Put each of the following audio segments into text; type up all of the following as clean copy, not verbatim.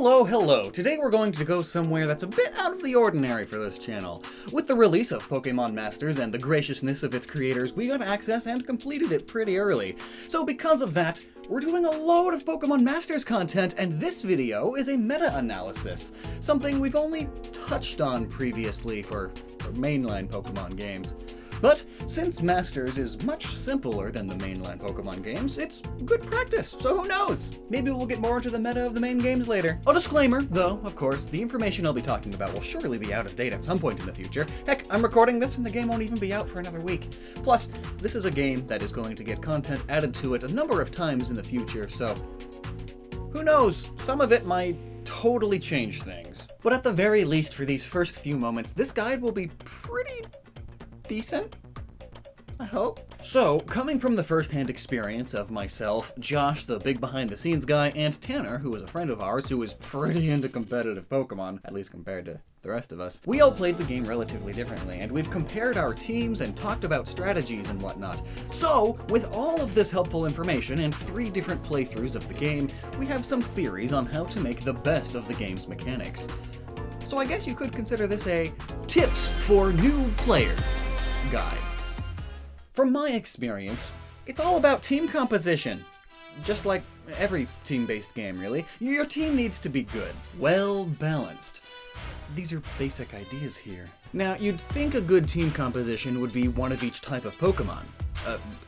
Hello, hello! Today we're going to go somewhere that's a bit out of the ordinary for this channel. With the release of Pokemon Masters and the graciousness of its creators, we got access and completed it pretty early. So because of that, we're doing a load of Pokemon Masters content, and this video is a meta-analysis, something we've only touched on previously for mainline Pokemon games. But since Masters is much simpler than the mainline Pokemon games, it's good practice, so who knows? Maybe we'll get more into the meta of the main games later. A disclaimer, though, of course, the information I'll be talking about will surely be out of date at some point in the future. Heck, I'm recording this and the game won't even be out for another week. Plus, this is a game that is going to get content added to it a number of times in the future, so who knows? Some of it might totally change things. But at the very least, for these first few moments, this guide will be pretty decent, I hope. So, coming from the first-hand experience of myself, Josh, the big behind-the-scenes guy, and Tanner, who is a friend of ours who is pretty into competitive Pokemon, at least compared to the rest of us, we all played the game relatively differently, and we've compared our teams and talked about strategies and whatnot. So, with all of this helpful information and 3 different playthroughs of the game, we have some theories on how to make the best of the game's mechanics. So I guess you could consider this a tips for new players guide. From my experience, it's all about team composition. Just like every team-based game, really. Your team needs to be good, well-balanced. These are basic ideas here. Now, you'd think a good team composition would be one of each type of Pokemon.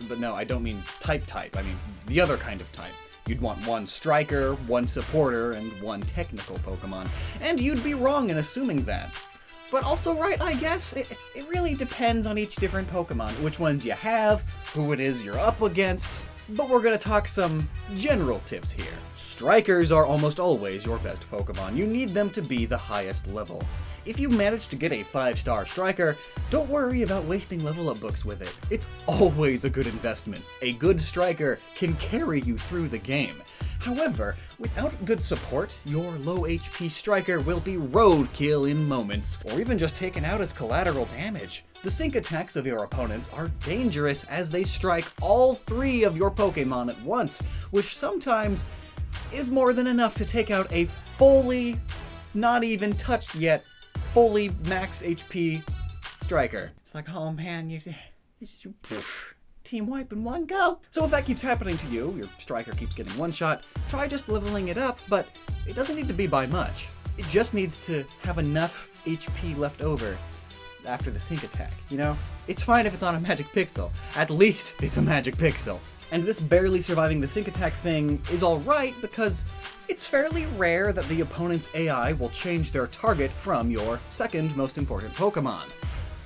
But no, I don't mean type, I mean the other kind of type. You'd want one striker, one supporter, and one technical Pokemon. And you'd be wrong in assuming that. But also right, I guess. It really depends on each different Pokemon, which ones you have, who it is you're up against. But we're gonna talk some general tips here. Strikers are almost always your best Pokemon. You need them to be the highest level. If you manage to get a 5-star striker, don't worry about wasting level up books with it. It's always a good investment. A good striker can carry you through the game. However, without good support, your low HP striker will be roadkill in moments, or even just taken out as collateral damage. The sync attacks of your opponents are dangerous as they strike all 3 of your Pokemon at once, which sometimes is more than enough to take out a fully, not even touched yet, fully max HP striker. It's like, oh man, you team wipe in one go. So if that keeps happening to you, your striker keeps getting one shot, try just leveling it up, but it doesn't need to be by much. It just needs to have enough HP left over after the sync attack, you know? It's fine if it's on a magic pixel. At least it's a magic pixel. And this barely surviving the sync attack thing is alright because it's fairly rare that the opponent's AI will change their target from your second most important Pokemon,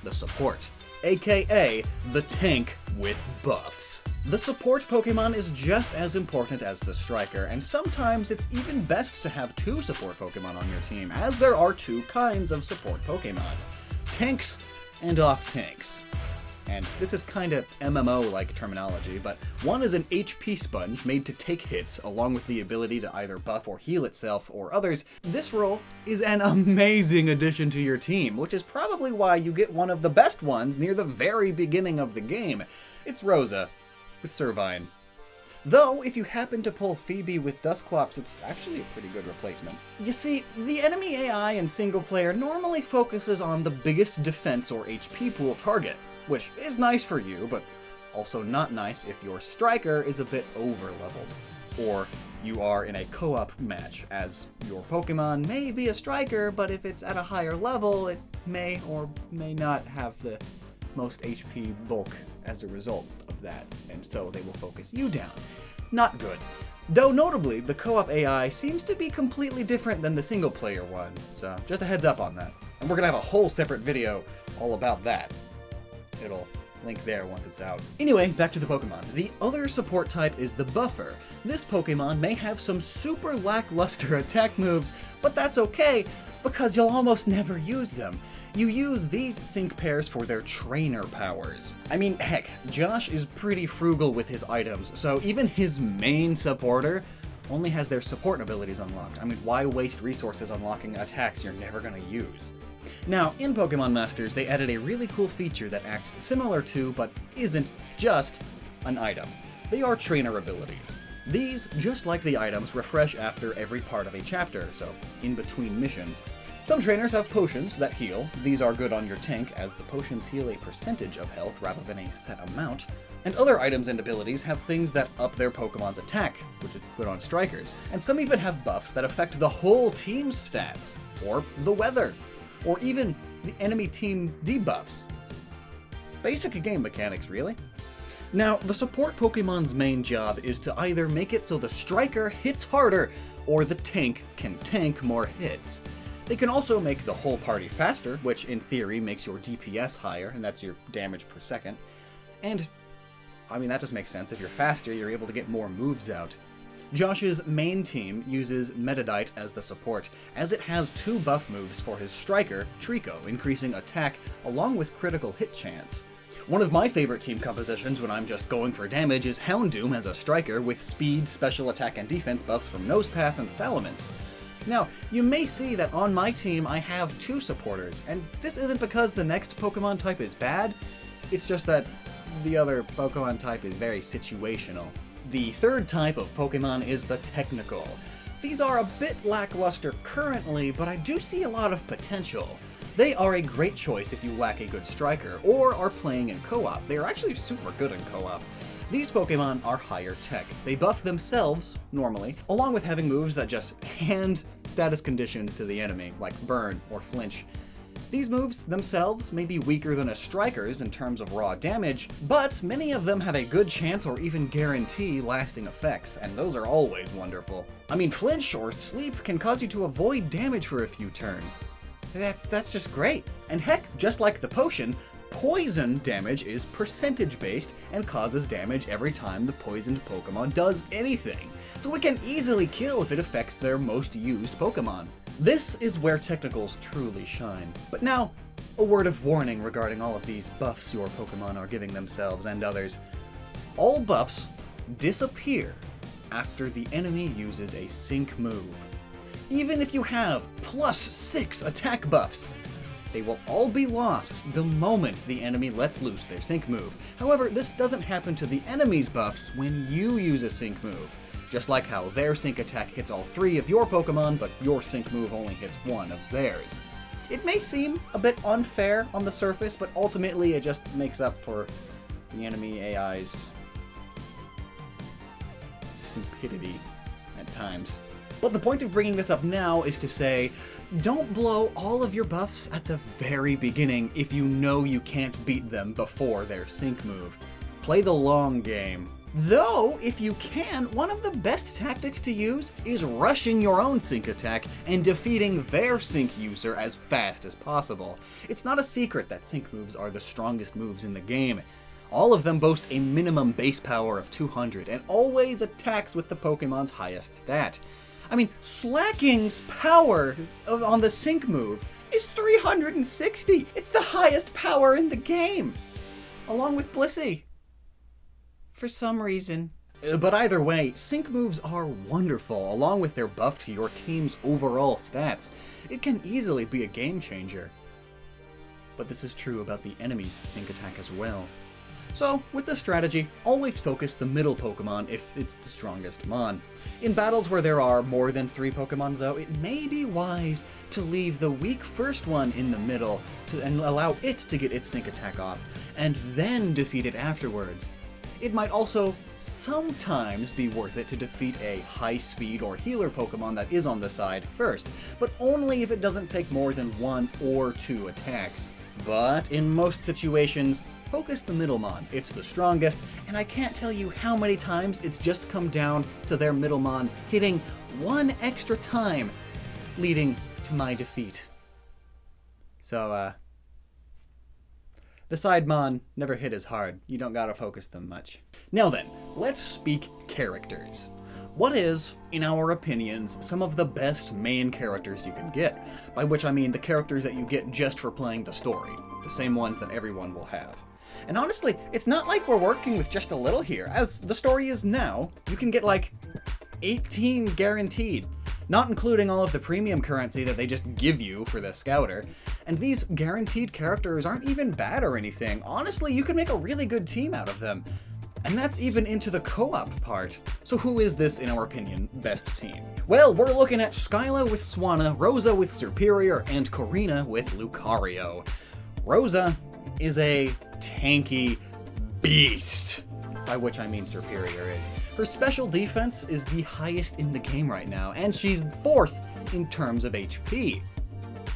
the support, aka the tank with buffs. The support Pokemon is just as important as the striker, and sometimes it's even best to have 2 support Pokemon on your team, as there are 2 kinds of support Pokemon, tanks and off-tanks. And this is kinda MMO-like terminology, but one is an HP sponge made to take hits, along with the ability to either buff or heal itself or others. This role is an amazing addition to your team, which is probably why you get one of the best ones near the very beginning of the game. It's Rosa, with Servine. Though, if you happen to pull Phoebe with Dusclops, it's actually a pretty good replacement. You see, the enemy AI in single player normally focuses on the biggest defense or HP pool target, which is nice for you, but also not nice if your striker is a bit over-leveled, or you are in a co-op match, as your Pokemon may be a striker, but if it's at a higher level, it may or may not have the most HP bulk as a result of that, and so they will focus you down. Not good. Though notably, the co-op AI seems to be completely different than the single-player one, so just a heads up on that. And we're gonna have a whole separate video all about that. It'll link there once it's out. Anyway, back to the Pokemon. The other support type is the Buffer. This Pokemon may have some super lackluster attack moves, but that's okay, because you'll almost never use them. You use these sync pairs for their trainer powers. I mean, heck, Josh is pretty frugal with his items, so even his main supporter only has their support abilities unlocked. I mean, why waste resources unlocking attacks you're never gonna use? Now, in Pokemon Masters, they added a really cool feature that acts similar to, but isn't just, an item. They are trainer abilities. These, just like the items, refresh after every part of a chapter, so in between missions. Some trainers have potions that heal. These are good on your tank, as the potions heal a percentage of health rather than a set amount. And other items and abilities have things that up their Pokemon's attack, which is good on strikers. And some even have buffs that affect the whole team's stats, or the weather, or even the enemy team debuffs. Basic game mechanics, really. Now, the support Pokemon's main job is to either make it so the striker hits harder, or the tank can tank more hits. They can also make the whole party faster, which in theory makes your DPS higher, and that's your damage per second. And, I mean, that just makes sense. If you're faster, you're able to get more moves out. Josh's main team uses Metadite as the support, as it has 2 buff moves for his striker, Trico, increasing attack along with critical hit chance. One of my favorite team compositions when I'm just going for damage is Houndoom as a striker with speed, special attack, and defense buffs from Nosepass and Salamence. Now, you may see that on my team I have 2 supporters, and this isn't because the next Pokemon type is bad, it's just that the other Pokemon type is very situational. The third type of Pokemon is the Technical. These are a bit lackluster currently, but I do see a lot of potential. They are a great choice if you lack a good striker, or are playing in co-op. They are actually super good in co-op. These Pokemon are higher tech. They buff themselves, normally, along with having moves that just hand status conditions to the enemy, like Burn or Flinch. These moves themselves may be weaker than a striker's in terms of raw damage, but many of them have a good chance or even guarantee lasting effects, and those are always wonderful. I mean, Flinch or Sleep can cause you to avoid damage for a few turns. That's just great. And heck, just like the potion, poison damage is percentage based and causes damage every time the poisoned Pokemon does anything, so it can easily kill if it affects their most used Pokemon. This is where Technicals truly shine. But now, a word of warning regarding all of these buffs your Pokemon are giving themselves and others. All buffs disappear after the enemy uses a sync move. Even if you have +6 attack buffs, they will all be lost the moment the enemy lets loose their sync move. However, this doesn't happen to the enemy's buffs when you use a sync move. Just like how their sync attack hits all 3 of your Pokemon, but your sync move only hits 1 of theirs. It may seem a bit unfair on the surface, but ultimately it just makes up for the enemy AI's stupidity at times. But the point of bringing this up now is to say, don't blow all of your buffs at the very beginning if you know you can't beat them before their sync move. Play the long game. Though, if you can, one of the best tactics to use is rushing your own sync attack and defeating their sync user as fast as possible. It's not a secret that sync moves are the strongest moves in the game. All of them boast a minimum base power of 200 and always attacks with the Pokemon's highest stat. I mean, Slacking's power on the sync move is 360! It's the highest power in the game! Along with Blissey. For some reason. But either way, sync moves are wonderful, along with their buff to your team's overall stats. It can easily be a game changer. But this is true about the enemy's sync attack as well. So, with this strategy, always focus the middle Pokemon if it's the strongest Mon. In battles where there are more than 3 Pokemon though, it may be wise to leave the weak first one in the middle and allow it to get its sync attack off, and then defeat it afterwards. It might also sometimes be worth it to defeat a high speed or healer Pokemon that is on the side first, but only if it doesn't take more than 1 or 2 attacks. But in most situations, focus the Middlemon. It's the strongest, and I can't tell you how many times it's just come down to their Middlemon hitting 1 extra time, leading to my defeat. So, the Sidemon never hit as hard. You don't gotta focus them much. Now then, let's speak characters. What is, in our opinions, some of the best main characters you can get? By which I mean the characters that you get just for playing the story. The same ones that everyone will have. And honestly, it's not like we're working with just a little here. As the story is now, you can get like 18 guaranteed. Not including all of the premium currency that they just give you for the Scouter. And these guaranteed characters aren't even bad or anything. Honestly, you can make a really good team out of them. And that's even into the co-op part. So who is this, in our opinion, best team? Well, we're looking at Skyla with Swanna, Rosa with Superior, and Corina with Lucario. Rosa is a tanky beast, by which I mean Superior is. Her special defense is the highest in the game right now, and she's 4th in terms of HP.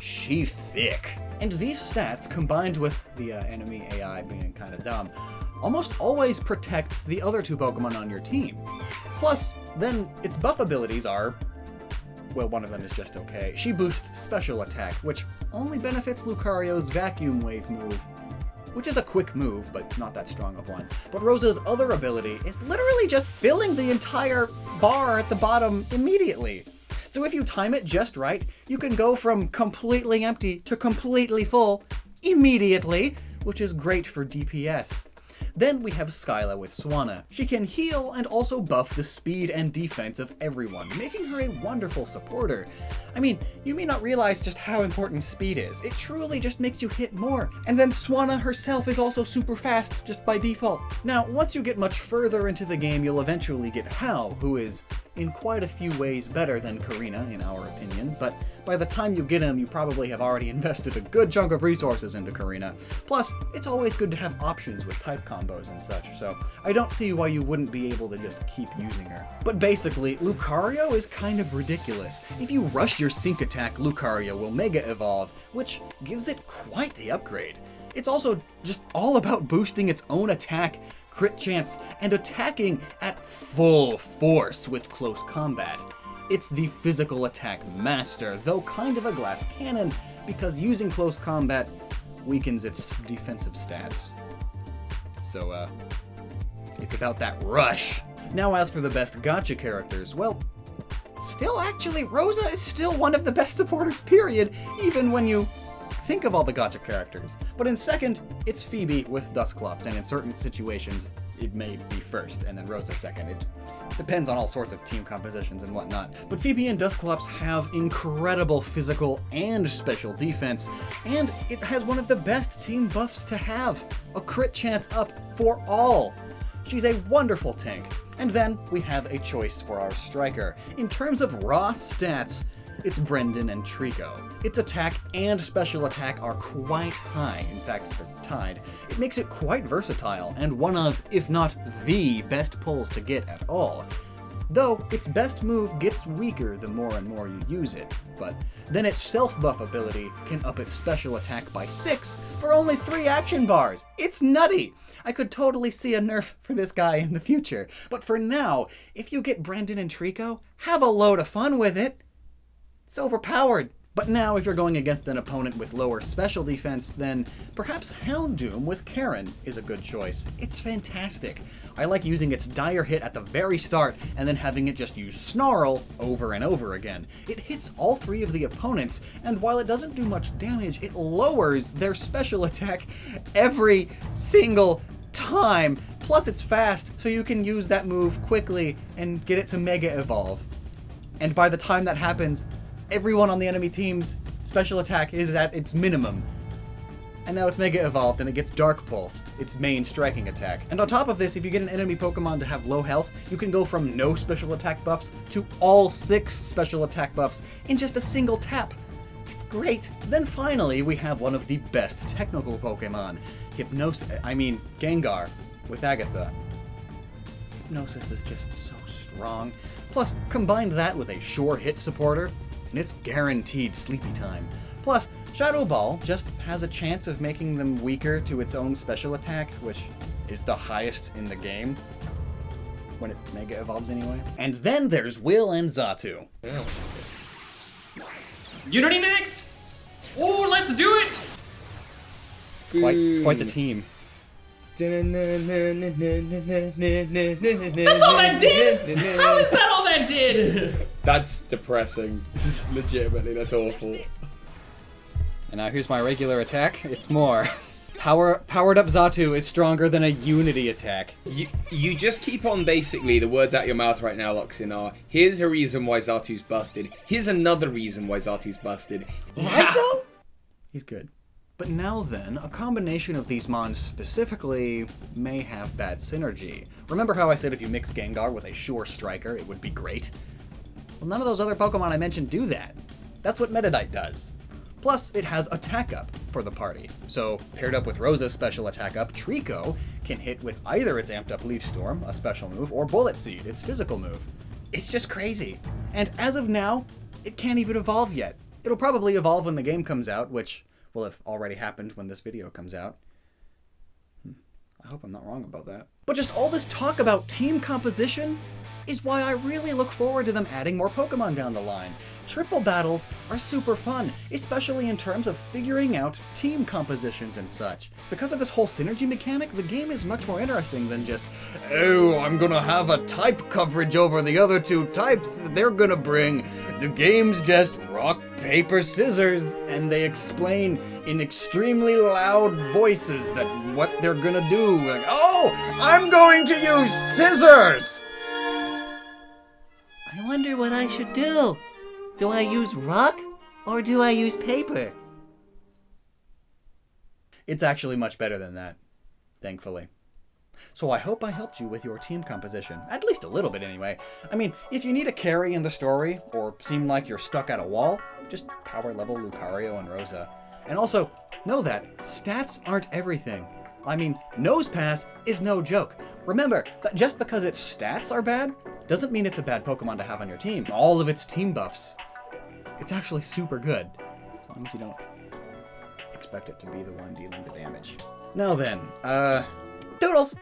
She thick. And these stats, combined with the enemy AI being kinda dumb, almost always protects the other 2 Pokemon on your team. Plus, then its buff abilities are, well, one of them is just okay. She boosts special attack, which only benefits Lucario's Vacuum Wave move, which is a quick move, but not that strong of one. But Rosa's other ability is literally just filling the entire bar at the bottom immediately. So if you time it just right, you can go from completely empty to completely full immediately, which is great for DPS. Then we have Skyla with Swanna. She can heal and also buff the speed and defense of everyone, making her a wonderful supporter. I mean, you may not realize just how important speed is. It truly just makes you hit more. And then Swanna herself is also super fast, just by default. Now, once you get much further into the game, you'll eventually get Hal, who is in quite a few ways better than Corina, in our opinion, but by the time you get him, you probably have already invested a good chunk of resources into Corina. Plus, it's always good to have options with type combos and such, so I don't see why you wouldn't be able to just keep using her. But basically, Lucario is kind of ridiculous. If you rush your sync attack, Lucario will Mega Evolve, which gives it quite the upgrade. It's also just all about boosting its own attack, crit chance, and attacking at full force with close combat. It's the physical attack master, though kind of a glass cannon, because using close combat weakens its defensive stats. So, it's about that rush. Now as for the best gacha characters, well, still actually, Rosa is still one of the best supporters, period, even when you think of all the gacha characters. But in second, it's Phoebe with Dusclops, and in certain situations, it may be first, and then Rosa second. It depends on all sorts of team compositions and whatnot. But Phoebe and Dusclops have incredible physical and special defense, and it has one of the best team buffs to have, a crit chance up for all. She's a wonderful tank. And then we have a choice for our striker. In terms of raw stats, it's Brendan and Trico. Its attack and special attack are quite high, in fact they're tied. It makes it quite versatile, and one of, if not the best pulls to get at all. Though, its best move gets weaker the more and more you use it, but then its self-buff ability can up its special attack by 6 for only 3 action bars. It's nutty! I could totally see a nerf for this guy in the future, but for now, if you get Brendan and Trico, have a load of fun with it! It's overpowered. But now, if you're going against an opponent with lower special defense, then perhaps Houndoom with Karen is a good choice. It's fantastic. I like using its dire hit at the very start, and then having it just use Snarl over and over again. It hits all 3 of the opponents, and while it doesn't do much damage, it lowers their special attack every single time. Plus it's fast, so you can use that move quickly and get it to Mega Evolve. And by the time that happens, everyone on the enemy team's special attack is at its minimum. And now it's Mega Evolved and it gets Dark Pulse, its main striking attack. And on top of this, if you get an enemy Pokemon to have low health, you can go from no special attack buffs to all 6 special attack buffs in just a single tap. It's great. Then finally, we have one of the best technical Pokemon, Gengar with Agatha. Hypnosis is just so strong. Plus, combine that with a sure hit supporter, and it's guaranteed sleepy time. Plus, Shadow Ball just has a chance of making them weaker to its own special attack, which is the highest in the game. When it Mega Evolves anyway. And then there's Will and Xatu. Yeah. Unity next? Oh, let's do it! It's quite the team. That's all that did? How is that all that did? That's depressing. Legitimately, that's awful. And now here's my regular attack. It's more. Powered up Xatu is stronger than a Unity attack. You just keep on basically, the words out your mouth right now, Lockstin, are, here's a reason why Xatu's busted. Here's another reason why Xatu's busted. Right though? He's good. But now then, a combination of these mons specifically may have bad synergy. Remember how I said if you mix Gengar with a Sure Striker, it would be great? Well, none of those other Pokemon I mentioned do that. That's what Meditite does. Plus, it has Attack Up for the party. So, paired up with Rosa's special Attack Up, Trico can hit with either its Amped Up Leaf Storm, a special move, or Bullet Seed, its physical move. It's just crazy. And as of now, it can't even evolve yet. It'll probably evolve when the game comes out, which will have already happened when this video comes out. I hope I'm not wrong about that. But just all this talk about team composition is why I really look forward to them adding more Pokemon down the line. Triple battles are super fun, especially in terms of figuring out team compositions and such. Because of this whole synergy mechanic, the game is much more interesting than just, oh, I'm gonna have a type coverage over the other two types that they're gonna bring. The game's just rock, paper, scissors, and they explain in extremely loud voices that what they're gonna do. Like, oh, I'm going to use scissors! I wonder what I should do. Do I use rock or do I use paper? It's actually much better than that, thankfully. So I hope I helped you with your team composition, at least a little bit anyway. I mean, if you need a carry in the story, or seem like you're stuck at a wall, just power level Lucario and Rosa. And also, know that stats aren't everything. I mean, Nose Pass is no joke. Remember that just because its stats are bad, doesn't mean it's a bad Pokemon to have on your team. All of its team buffs, it's actually super good, as long as you don't expect it to be the one dealing the damage. Now then, Doodles!